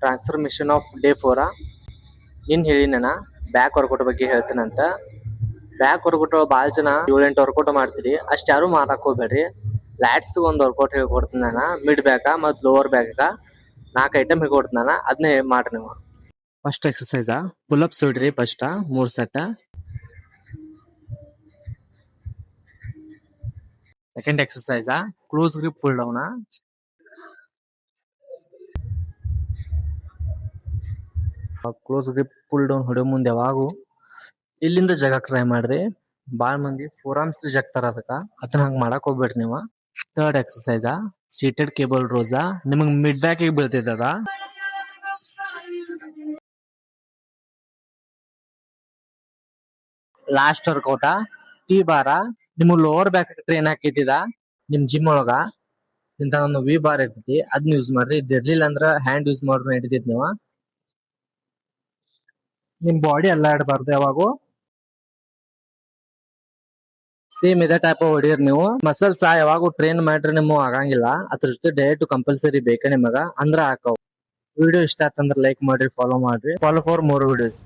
Transformation of day 4 ಇನ್ ಹೇಳಿನ back workout ಬಗ್ಗೆ ಹೇಳ್ತೇನಂತ. ಬ್ಯಾಕ್ ವರ್ಕೌಟ್ ಭಾಳ ಜನ 7-8 ವರ್ಕೌಟ್ ಮಾಡ್ತೀರಿ, ಅಷ್ಟ್ ಯಾರು ಮಾಡಕ್ ಹೋಗ್ಬೇಡ್ರಿ. ಲ್ಯಾಟ್ಸ್ ಒಂದ್ ವರ್ಕೌಟ್ ಹೇಳ್ಕೊಡ್ತೀನಿ ನಾನು, ಮಿಡ್ ಬ್ಯಾಕ ಮತ್ ಲೋವರ್ ಬ್ಯಾಕ 4 ಐಟಮ್ ಹೇಳ್ಕೊಡ್ತೀನಿ ನಾನು, ಅದನ್ನೇ ಮಾಡ್ರಿ ನೀವು. ಫಸ್ಟ್ ಎಕ್ಸರ್ಸೈಸ್ ಪುಲ್ಅಪ್ಸ್ ಹೊಡ್ರಿ. First 3 set. Second exercise close grip pull down. Close grip pull down ಹೊಡೆಯೋ ಮುಂದೆ ಯಾವಾಗೂ ಇಲ್ಲಿಂದ ಜಗಕ್ ಟ್ರೈ ಮಾಡ್ರಿ. ಬಾಳ ಮಂದಿ ಫೋರ್ ಆರ್ಮ್ಸ್ ಜಗ್ತಾರ, ಅದನ್ನ ಹಂಗ ಮಾಡಕ್ ಹೋಗ್ಬೇಡ್ರಿ ನೀವು. Third exercise seated cable Rosa. ನಿಮಗ್ ಮಿಡ್ ಬ್ಯಾಕ್ ಬೀಳ್ತೈತದ. ಲಾಸ್ಟ್ ವರ್ಕೌಟ ಟಿ ಬಾರ. ನಿಮಗ್ ಲೋವರ್ ಬ್ಯಾಕ್ ಟ್ರೈನ್ ಹಾಕಿದ್ದ ನಿಮ್ ಜಿಮ್ ಒಳಗ ಇಂತ ಒಂದು ವಿ ಬಾರ್ ಇರ್ತೈತಿ, ಅದನ್ನ ಯೂಸ್ ಮಾಡ್ರಿ. ಇದಿರ್ಲಿಲ್ಲ ಅಂದ್ರ ಹ್ಯಾಂಡ್ ಯೂಸ್ ಮಾಡ್ರಿ ನಡಿತೈತಿ. ನೀವು ನಿಮ್ ಬಾಡಿ ಅಲ್ಲಾಡಬಾರ್ದು ಯಾವಾಗೂ. ಸೇಮ್ ಇದೇ ಟೈಪ್ ಹೊಡಿಯರ್ ನೀವು. ಮಸಲ್ಸ್ ಯಾವಾಗೂ ಟ್ರೈನ್ ಮಾಡ್ರಿ ನಿಮ್ಗೆ ಆಗಂಗಿಲ್ಲ. ಅದ್ರ ಜೊತೆ ಡಯಟ್ ಕಂಪಲ್ಸರಿ ಬೇಕ ನಿಮಗ, ಅಂದ್ರ ಹಾಕವ್. ವಿಡಿಯೋ ಇಷ್ಟ ಆತಂದ್ರ ಲೈಕ್ ಮಾಡ್ರಿ, ಫಾಲೋ ಮಾಡ್ರಿ. Follow for more videos.